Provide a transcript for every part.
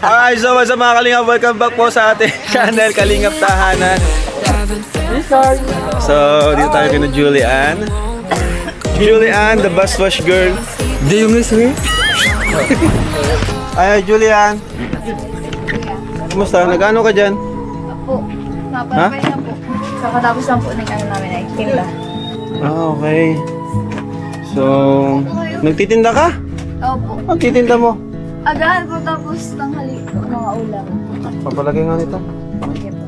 Alright, so what's up mga Kalingap? Welcome back po sa ating channel, Kalingap Tahanan. So, dito tayo kina Julian. Julian, the bus wash girl. Di yung ismi. Ay, Julian. Kumusta? Nag-ano ka dyan? Po, napapay na po. Kakatapos lang po ng ano namin ay tinda. Ah, okay. So, nagtitinda ka? Opo. Ang titinda mo? Agahan po tapos tanghali po mga ulam. Papalagay nga nito. Okay po.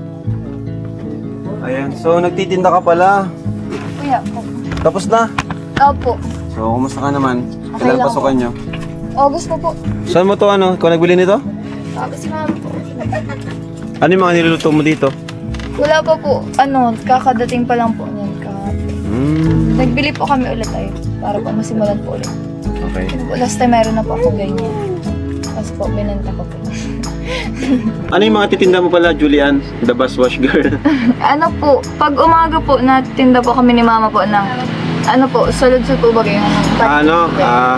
Ayan, so nagtitinda ka pala. Kuya po. Tapos na. Opo. So, kumusta ka naman? Okay Kailan lang pasukan nyo? August po po. Saan mo to ano? Ikaw nagbili nito? Tapos si mama po. Ano yung mga niluluto mo dito? Wala pa po. Ano, kakadating pa lang po niyan. Nagbili po kami ulit ay para po masimulan po ulit. Okay. Last time meron na po ako ganyan. Tapos po, binenta ko po. Ano yung mga titinda mo pala, Julian? The bus wash girl. Ano po, pag umaga po, natinda po kami ni mama po ng ano po, solid sa po bagay.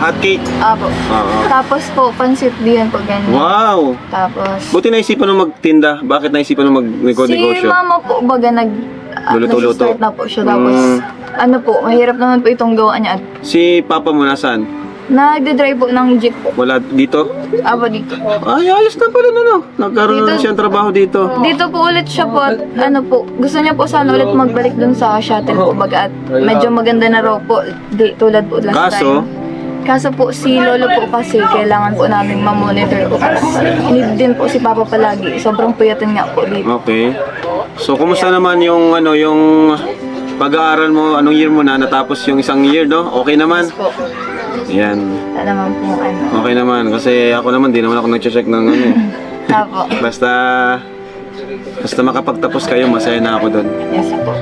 Hot cake. Apo. Oo. Tapos po, pansit diyan po ganyan. Wow! Tapos, Buti naisipan mo magtinda. Bakit naisipan mo si mag-negosyo? mama po baga Luluto-luto. nag-start na po siya. Tapos, ano po, mahirap naman po itong gawa niya. At Si papa mo nasaan? nagde-drive po ng jeep po. Wala dito? Apo dito. Ay, ayos na pala na no. Nagkaroon na Dito- siyang trabaho dito. Dito po ulit siya po at ano po, gusto niya po sana ulit magbalik dun sa shuttle po baga at medyo maganda na raw po tulad po last Kaso? time. Kaso po si lolo po kasi kailangan po namin ma-monitor po kasi need din po si papa palagi. Sobrang puyatan nga po dito. Okay. So, kumusta naman yung ano, yung pag-aaral mo, anong year mo na natapos yung isang year, no? Okay naman? Po, Yan. wala naman po ano. Okay naman kasi ako naman di naman ako nag-check ng ano eh. Tapo. Basta makapagtapos kayo, masaya na ako doon. Yes po.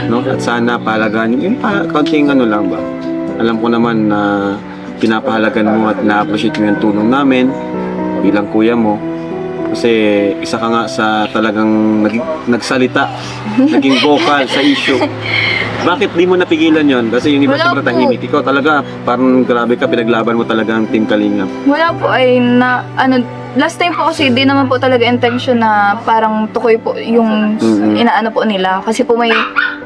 No? At sana pahalagaan yung kaunting ano lang ba. Alam ko naman na pinapahalagan mo at na-appreciate mo yung tulong namin bilang kuya mo. Kasi isa ka nga sa talagang nagsalita, naging vocal sa issue. Bakit di mo napigilan yon? Kasi yung iba Wala sobrang po. tahimik. Ikaw talaga, parang grabe ka, pinaglaban mo talaga ang Team Kalingap. Wala po ay na ano last time po kasi di naman po talaga intention na parang tukoy po yung inaano po nila kasi po may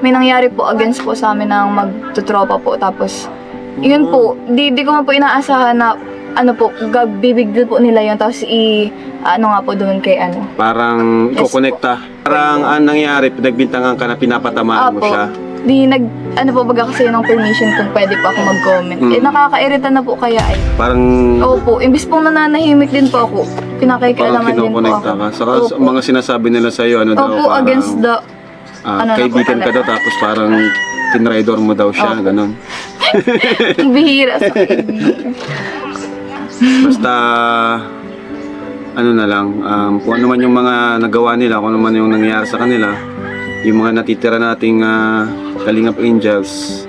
nangyari po against po sa amin ng magtutropa po tapos yun po di ko man po inaasahan na ano po bibigdil po nila yun tapos ano nga po doon kay ano. Parang Yes kukonekta. Parang ang nangyari, pinagbintangan ka na pinapatamaan mo Apo. siya. Di ano po baga kasi ng permission kung pwede pa ako mag-comment. Nakakairita na po kaya ay. Parang Opo, imbis pong nananahimik din po ako, parang pinakaikialaman din po kinokonekta ako. ka. Saka Opo. mga sinasabi nila sa iyo, ano daw, Opo, parang against the ano na po kaibigan ka talaga. daw, tapos parang tinraidor mo daw siya, Opo. ganun. Bihira sa kaibigan. Basta, ano na lang, kung ano man yung mga nagawa nila, kung ano man yung nangyayari sa kanila, yung mga natitira nating Kalingap Angels,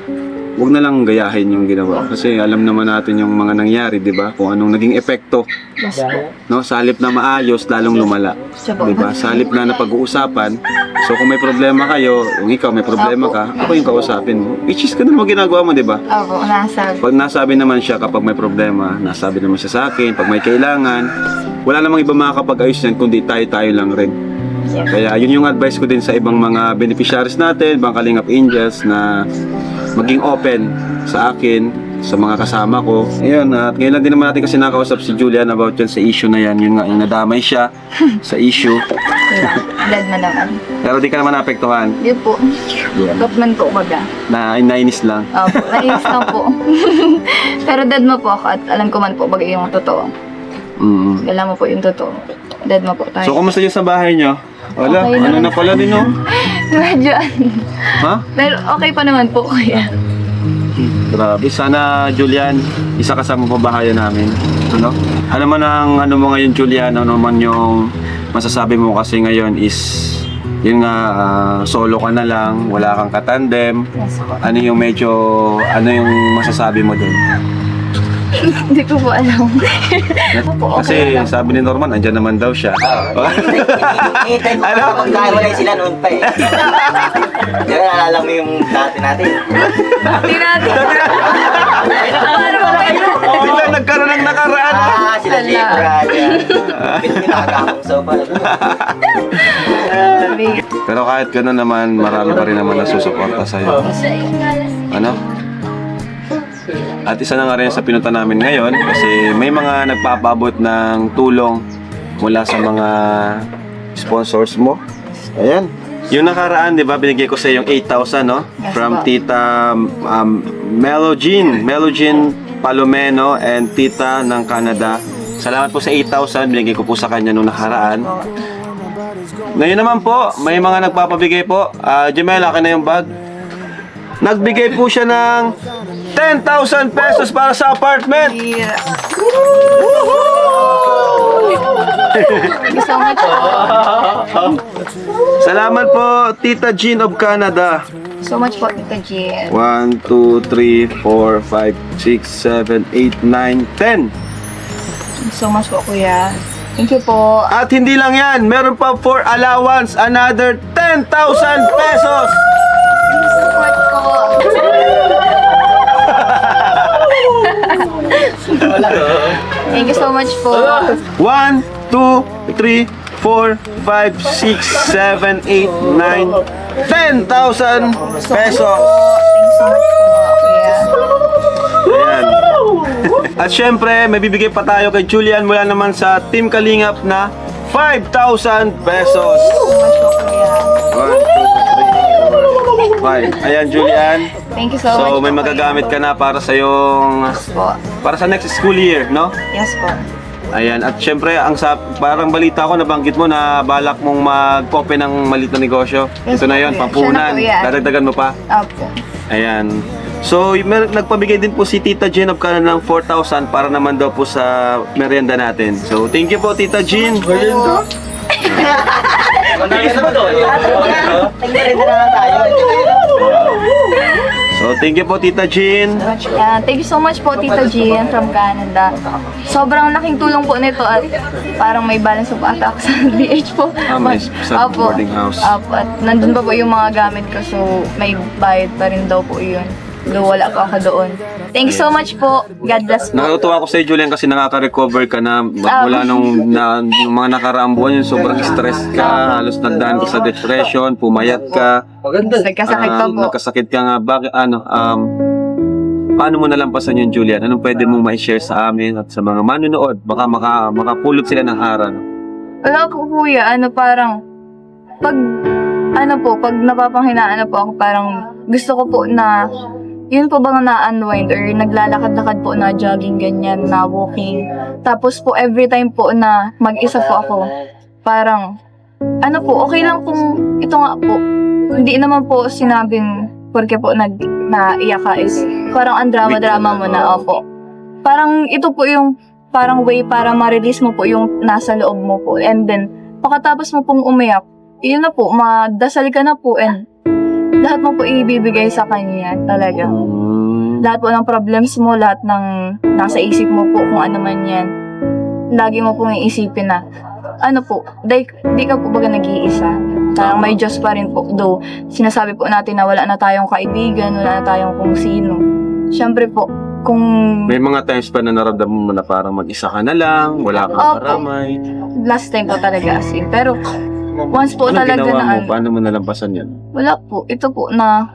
huwag na lang gayahin yung ginawa. Kasi alam naman natin yung mga nangyari, di ba? Kung anong naging epekto. Yes po. No? Sa halip na maayos, lalong lumala. Siya po. Di ba? Sa halip na napag-uusapan, so kung may problema kayo, kung ikaw may problema ka, ako yung kausapin mo. Which is ganun mo ginagawa mo, di ba? Opo, nasa. Pag nasabi naman siya kapag may problema, nasabi naman siya sa akin, pag may kailangan, wala namang iba makakapag-ayos yan, kundi tayo lang rin. Yes. Kaya yun yung advice ko din sa ibang mga beneficiaries natin, ibang Kalingap Angels na maging open sa akin, sa mga kasama ko. Ayun, at ngayon lang din naman natin kasi nakausap si Julian about yan sa issue na yan. Yun nga, yung nadamay siya sa issue. Dead na naman. Pero di ka naman naapektuhan. Yun po. Government po baga. Nainis lang. Opo, nainis lang po. Pero dead mo po ako at alam ko man po baga yung totoo. Alam mo po yung totoo. Dead mo po tayo. So, kumusta yung sa bahay nyo? Wala, Okay ano naman. na pala din, no? Medyo Ha? pero okay pa naman po kuya. Grabe. Sana, Julian, isa ka sa mapabahayan namin. Ano? Ano man ang ano mo ngayon, Julian? Ano man yung masasabi mo kasi ngayon is yun nga, solo ka na lang, wala kang katandem. Yes po. Ano yung medyo, ano yung masasabi mo dun? Hindi ko po alam. Kasi sabi ni Norman, andyan naman daw siya. Hintay ko Ano? magkahiwalay sila noon pa eh. Di ba naalala mo yung dati natin? Hindi natin. Para ba kayo? Bigla nagkaroon ng nakaraan. Sila Ala. Libra. Pinakakapang sa pala. Pero kahit gano'n naman, marami pa rin naman nasusuporta sa'yo. Ano? At isa na nga rin sa pinunta namin ngayon kasi may mga nagpapabot ng tulong mula sa mga sponsors mo. Ayan. Yung nakaraan, di ba, binigay ko sa yung 8,000, no? Yes, From po. Tita Melogene Palomeno and Tita ng Canada. Salamat po sa 8,000, binigay ko po sa kanya nung nakaraan. Ngayon naman po, may mga nagpapabigay po. Jamel, akin na yung bag. Nagbigay po siya ng 10,000 pesos para sa apartment. Yeah. Thank you so much po. Salamat po, Tita Jean of Canada. So much po, Tita Jill. 1, 2, 3, 4, 5, 6, 7, 8, 9, 10. Thank you so much po, Kuya. Thank you po. At hindi lang yan, meron pa for allowance another 10,000 pesos. Thank you so much po. Thank you so much po. 1, 2, 3, 4, 5, 6, 7, 8, 9, 10,000 pesos. Thank you so much po, Kuya. Ayan. At syempre, may bibigay pa tayo kay Julian mula naman sa Team Kalingap na 5,000 pesos. Thank you so much po, Kuya. 1, 2, 3, 4, 5. Ayan, Julian. Thank you so much So, may po, magagamit Kuya. ka na para sa yung Po. para sa next school year, no? Yes po. Ayan, at syempre, parang balita ko, nabanggit mo na balak mong mag-open ng maliit na negosyo. Yes, Ito na po, yun, kuya. pampunan. Siya na po yan. Dadagdagan mo pa. Opo. Ayan. So, nagpabigay din po si Tita Jean of Canada ng 4,000 para naman daw po sa merienda natin. So, thank you po, Tita Jean. Nagmerienda na lang tayo. So, thank you po, Tita Jean. Thank you so much po, Tita Jean from Canada. Sobrang laking tulong po nito at parang may balance of ata ako sa DH po. May sa Opo. boarding house. Opo. At nandun pa po yung mga gamit ko, so may bayad pa rin daw po yun. Though wala pa ako doon. Thank you so much po. God bless po. Nakatuwa ako sa Julian kasi nakaka-recover ka na mula nung mga nakaraang buwan yung sobrang stress ka, halos nagdaan ka sa depression, pumayat ka. Nagkasakit pa po. Nagkasakit ka nga. Bakit, paano mo nalampasan yung Julian? Anong pwede mong ma-share sa amin at sa mga manunood? Baka makapulot sila ng aral. Wala ko, Kuya. Parang pag napapanghinaan na po ako, parang gusto ko po na yun po bang na-unwind or naglalakad-lakad po na jogging ganyan, na walking. Tapos po every time po na mag-isa po ako, parang okay lang kung ito nga po. Hindi naman po sinabing porque po naiyak ka is parang ang drama-drama mo na, opo. Parang ito po yung parang way para ma-release mo po yung nasa loob mo po. And then, pagkatapos mo pong umiyak, yun na po, madasal ka na po and lahat mo po ibibigay sa kanya talaga. Lahat po ng problems mo, lahat ng nasa isip mo po, kung ano man yan, lagi mo pong iisipin na, di ka po baga nag-iisa. Parang may Diyos pa rin po. Though, sinasabi po natin na wala na tayong kaibigan, wala na tayong kung sino. Siyempre po, kung... May mga times pa na naramdaman mo na parang mag-isa ka na lang, wala kang Opo. karamay. Last time po talaga as in. Pero, once po Anong talaga ginawa mo? na Paano mo nalampasan yan? wala po. Ito po na...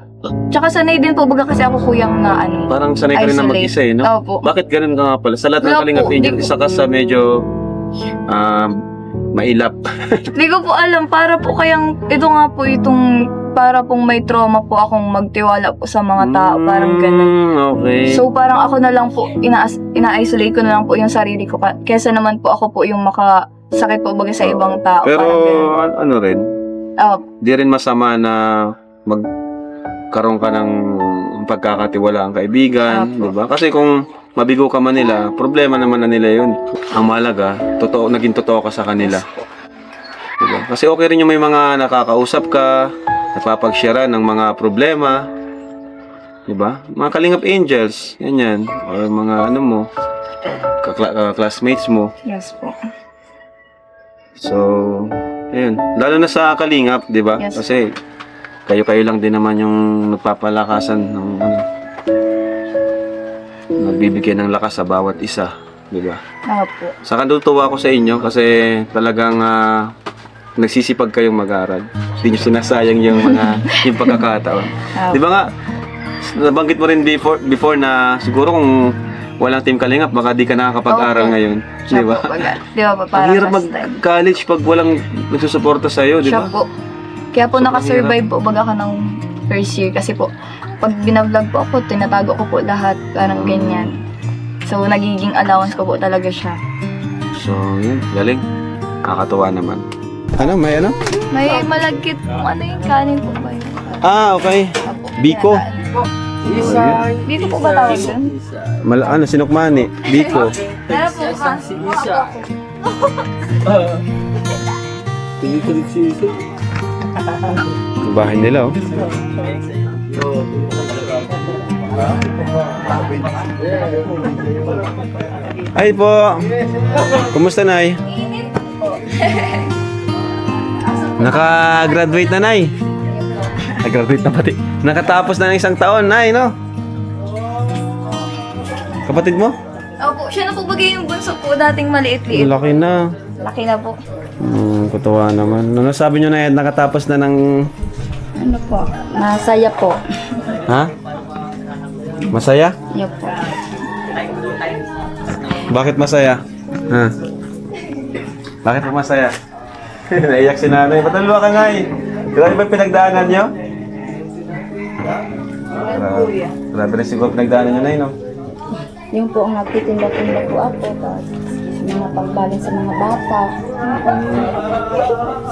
Tsaka sanay din po baga kasi ako kuyang na Parang sanay ka rin na isolate. mag-isa eh, no? Opo. Bakit ganun ka nga pala? Sa lahat ng Wala Kalingap po, Angel, di ko isa ka po- sa medyo mailap. Hindi ko po alam. Para po kayang... Ito nga po itong... Para pong may trauma po akong magtiwala po sa mga tao. Parang ganun. Okay. So parang ako na lang po, ina-isolate ko na lang po yung sarili ko. Kesa naman po ako po yung makasakit po baga sa ibang tao. Pero Parang ganun. ano rin, di rin masama na magkaroon ka ng pagkakatiwalaang kaibigan, Opo. di ba? Kasi kung mabigo ka man nila, problema naman na nila yun. Ang mahalaga, naging totoo ka sa kanila. Diba? Kasi okay rin yung may mga nakakausap ka, napapag-share ng mga problema. Diba? Mga Kalingap Angels, ganyan. Or mga ano mo, classmates mo. Yes po. So, ayun. Lalo na sa Kalingap, di ba? Yes. Kasi, kayo-kayo lang din naman yung nagpapalakasan ng ano, nagbibigay ng lakas sa bawat isa, di ba? Opo. Saka natutuwa ako sa inyo kasi talagang nagsisipag kayong mag-aral. Hindi nyo sinasayang yung mga yung pagkakataon. Di ba nga, nabanggit mo rin before na siguro kung walang Team Kalingap, baka di ka nakakapag-aral Opo. ngayon. Siya Di ba? po, di ba po, Ang parang hirap first time. mag-college pag walang nagsusuporta sa'yo, di Siya ba? po. Kaya po Sobrang nakasurvive po baga ka ng first year kasi po pag binablog po ako, tinatago ko po lahat, parang ganyan. So, nagiging allowance ko po talaga siya. So, yun. Galing. Nakakatuwa naman. Ano? May ano? May malagkit po, ano yung kanin po ba yun? Ah, okay. Opo, Biko. tinatawag. Biko po ba tawag dun? Ano? Sinukmani. Biko. Meron po ka. Yung bahay nila, oh. Ay po. Kumusta, Nay? Naka-graduate na, Nay. Nag-graduate na pati. Nakatapos na ng isang taon, Nay, no? Kapatid mo? Opo, siya na po bagay yung bunso po, dating maliit-liit. Laki na. Laki na po. Kutuwa naman. Ano sabi nyo na yan? Nakatapos na ng... Ano po? Masaya po. Ha? Masaya? Yun po. Bakit masaya? Ha? Bakit po masaya? Naiyak si nanay. Patalwa ka nga eh. Grabe ba pinagdaanan nyo? Grabe rin siguro pinagdaanan nyo na no? Yung po ang nagtitinda-tinda po ako. Tapos mga pagbalin sa mga bata.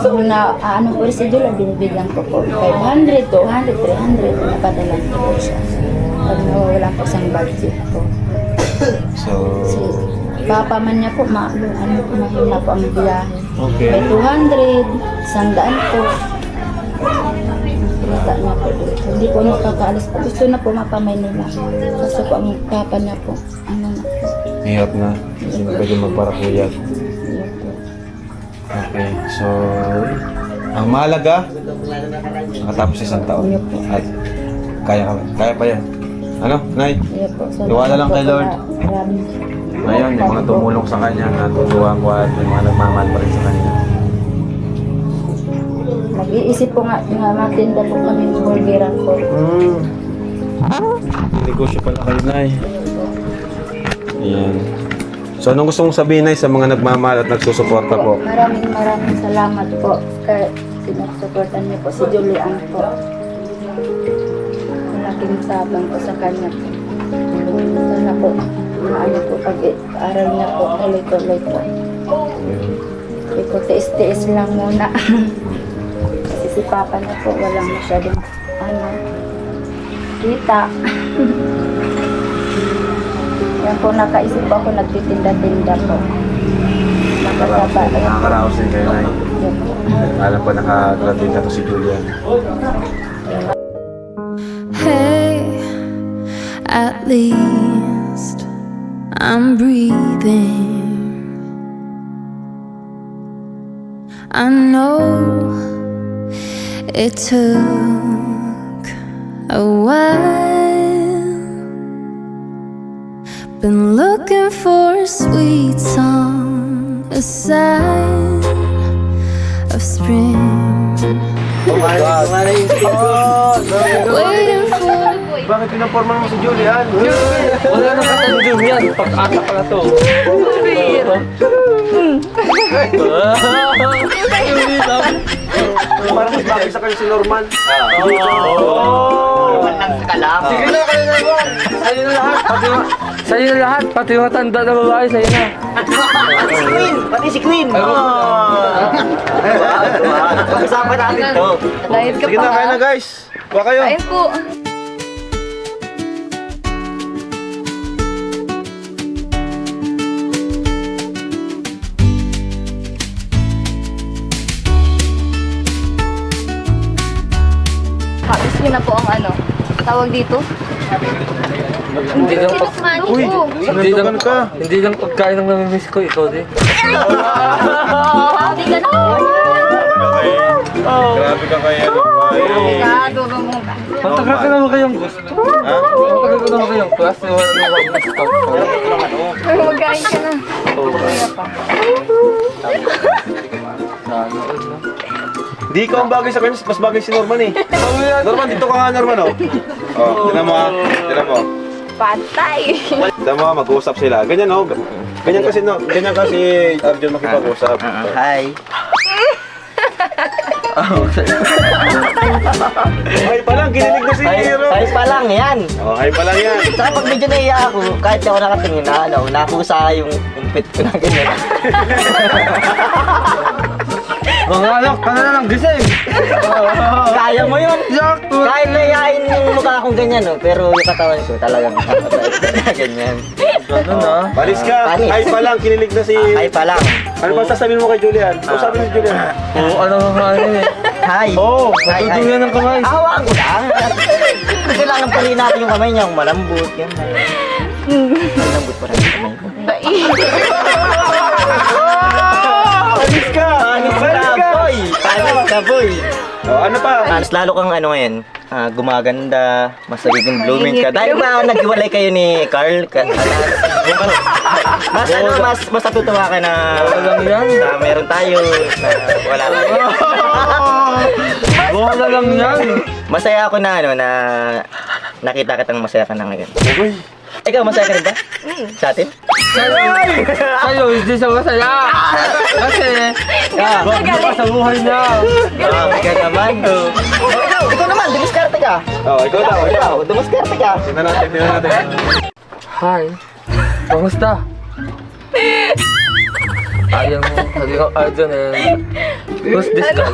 Yung na, ano po rin si Jula, binibigyan ko po. 500, 200, 300. Napadalan ko po siya. Pag nawawala po siyang budget po. So, Si papa man niya po, ano po, mahina po ang biyahe. okay. May 200, 100 po. Kita niya po dito. Hindi po nakakaalis po. Gusto na po mapamay nila. Kasi po ang papa niya po, ano na po. Hirap na. Kasi hindi pwede magparakuyat. Yun po. Okay. So, ang mahalaga, nakatapos isang taon. Yun po. At kaya pa yan. Ano, Nay? Yun po. So, Tiwala lang kay Lord. Maraming. Ngayon, yung mga tumulong sa kanya, natutuwa ko at yung mga nagmamahal pa rin sa kanya. Nag-iisip po nga matinda po kami ng burgeran po. Negosyo pala kayo, Nay. Ayan. So, anong gusto mong sabihin, Nay, sa mga nagmamahal at nagsusuporta po? Maraming salamat po. Kaya sinusuportan niyo po si Julian po. Malaking sabang po sa kanya po. Sana po, maano po pag-aral niya po, tuloy-tuloy po. Hindi po, tiis-tiis lang muna. Kasi si Papa na po, walang masyadong, kita. Yan po, nakaisip po ako, nagtitinda-tinda po. Nakasaba. Nakakaraos din kayo, Nay. Yan po. Alam ko nakagraduate na to si Julian. Hey, at least I'm breathing. I know it took a while. Been looking for a sweet song, a sign of spring. Waiting for Bakit pinaporma mo si Julian? Wala nang katulog yan. Pag-asa pala to. Parang mas bagay sa kanya si Norman. Walang kalam. Sige na, kayo na yun. Sa'yo na lahat. Sa'yo na lahat. Pati yung tanda na babae, sa'yo na. Pati si Queen. Pag-usapan natin to. Diet ka Sige pa na, kaya na nga. guys. Kuha kayo. Kain po. Tapos yun na po ang ano, tawag dito, Hindi lang pag... Uy, sinuntukan ka. Hindi lang pagkain ang namimiss ko, ikaw din. Grabe ka kaya. Matagal ka naman kayong gusto. Ha? Matagal ka naman kayong class. Wala naman gusto. Magkain ka na. Di ikaw ang bagay sa kanya, mas bagay si Norman eh. Norman, dito ka nga Norman oh. Oh, tinan mo ha. Tinan mo. Patay. Tinan mo, mag-uusap sila. Ganyan oh. Ganyan kasi no, ganyan kasi Arjun makipag-usap. Hi. Ay pa lang, kinilig na si Hero. Hi pa lang yan. Oh, ay pa lang yan. Saka pag medyo naiya ako, kahit di ako nakatingin na, nakusa yung pit ko na ganyan. Mga anak, ka na lang gising. Kaya mo yun. Kahit naiyain yung mukha akong ganyan, no? Pero yung katawan ko talagang ganyan. Ganun ah. Balis ka. Balis. Ay pa lang, kinilig na si... Hi pa lang. Ano ba sasabihin mo kay Julian? O sabi ni Julian? Oo, ano nga yun eh. Hi. Oh, Hi, hi. Natutunan ng kamay. Hawaan ko lang. Kailangan paliin natin yung kamay niya, malambot. Yan. Malambot pa rin yung kamay ko. Balis ka. Panis Balis ka, ka. boy! Panis ka, boy! Oh, ano pa? Mas lalo kang ano ngayon, gumaganda, mas nagiging blooming ka. Dahil ba naghiwalay kayo ni Carl? Mas natutuwa ka na meron tayo, na wala lang. Wala lang yan. Masaya ako na ano, na nakita kitang masaya ka na ngayon. Uy. Ikaw, masaya ka rin ba? Sa atin? Sa'yo, hindi siya masaya. Kasi, wag mo ka sa buhay niya. Grabe ka naman, do. Ikaw naman, dumiskarte ka. Oh, ikaw daw. Ikaw, dumiskarte ka. Tingnan natin. Hi. Kamusta? Ayaw mo, sabi ko, Arjun and who's this guy?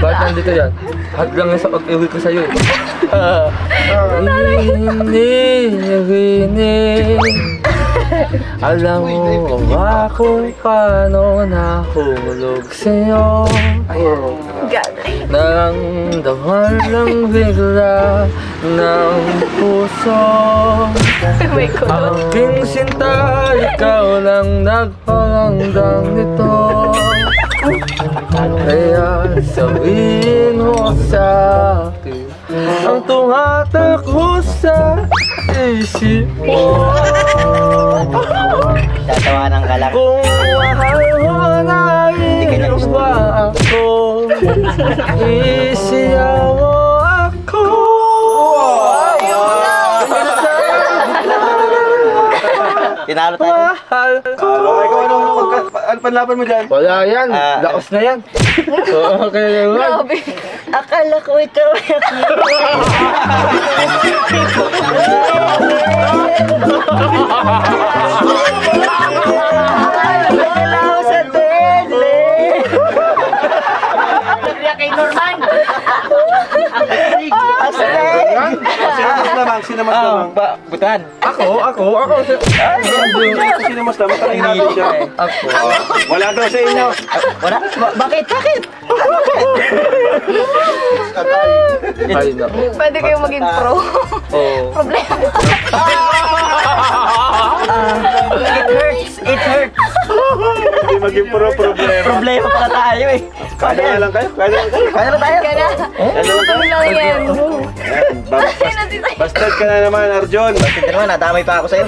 Bakit nandito yan? Hag lang yan sa pag-iwi ko sa'yo eh. Ini. Alam mo ba kung paano nahulog sa'yo? Naramdaman lang bigla ng puso. Aking sinta, ikaw lang nagparamdam nito. Kaya sabihin mo sa akin ang tumatakbo sa isip mo. Tatawanan ka lang. Kung mahal mo na rin ba ako, isiyaw mo ako. Tinalo tayo. Mahal ko. Ikaw ano panlaban mo dyan? Wala yan, laos na yan. Okay naman. Grabe. Akala ko ikaw ay Akala ko sa tele. Kay Norman. Sino mas lamang? Sino mas lamang? Butan. Ako. Sino mas lamang? Kanina daw siya. Ako. Wala daw sa inyo. Wala? Bakit? Ay na. Pwede kayong maging pro. Oh. Problema. It hurts. Hindi maging problema. Problema pala tayo eh. Kaya na lang kayo? Kaya na tayo. Kaya na. Ano lang yan. Bastard ka na naman, Arjun. Tingnan naman, nadamay pa ako sa'yo.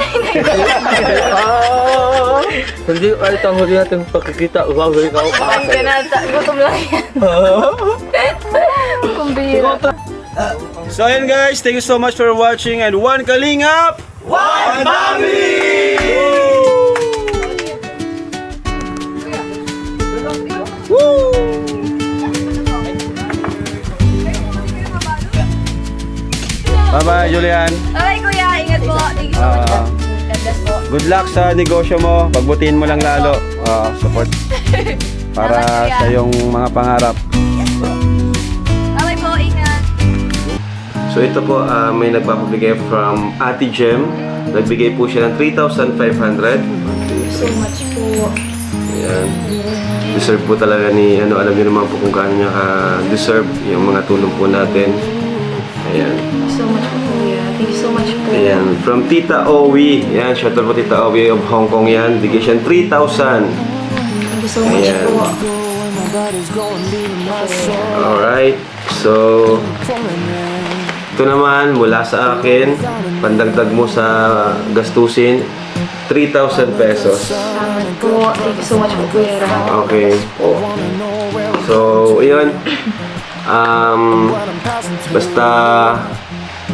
Hindi kahit ang huli natin pagkikita, umaway ka ako Ang kasi. ganata. Gutom lang yan. Kumbira. So ayun guys, thank you so much for watching and One Kalingap! One Family! Bye-bye, Julian. Ay, kuya. Ingat po. Thank you so much. God bless po. Good luck sa negosyo mo. Pagbutihin mo lang lalo. Support. Para Salamat, kuya. sa iyong mga pangarap. Okay po. Ingat. So ito po, may nagpapabigay from Ate Jem. Nagbigay po siya ng 3,500. So much po. Ayan. Deserve po talaga ni, alam niyo naman po kung gaano niya ka-deserve yung mga tulong po natin. Ayan. So much po, kuya. Thank you Ayan, from Tita Owie. Ayan, shout out po Tita Owie of Hong Kong yan. Bigay siya 3,000. Thank you so much Ayan. po. Alright, so ito naman mula sa akin, pandagdag mo sa gastusin, 3,000 pesos. Salamat po. Thank you so much po, Kuya Ram. Okay. So, yun. Basta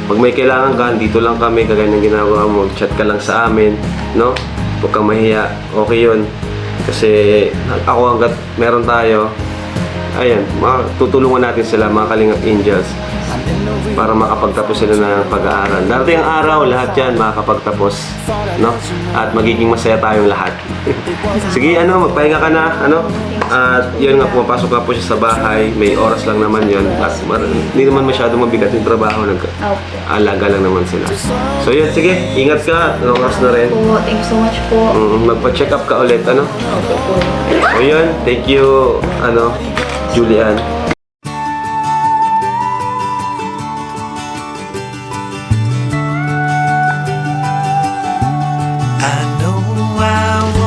pag may kailangan ka, dito lang kami, kagaya ng ginagawa mo, chat ka lang sa amin, no? Huwag kang mahiya. Okay yun. Kasi ako hanggat meron tayo, ayan, tutulungan natin sila, mga Kalingap Angels, para makapagtapos sila ng pag-aaral. Darating ang araw, lahat yan makakapagtapos, no? At magiging masaya tayong lahat. Sige, magpahinga ka na, At yun nga, pumapasok ka po siya sa bahay, may oras lang naman yun. At hindi naman masyadong mabigat yung trabaho, alaga lang naman sila. So yun, sige, ingat ka, oras na rin. Po, thank you so much po. Magpa-check up ka ulit, Okay po. So yun, thank you, Julian. I know I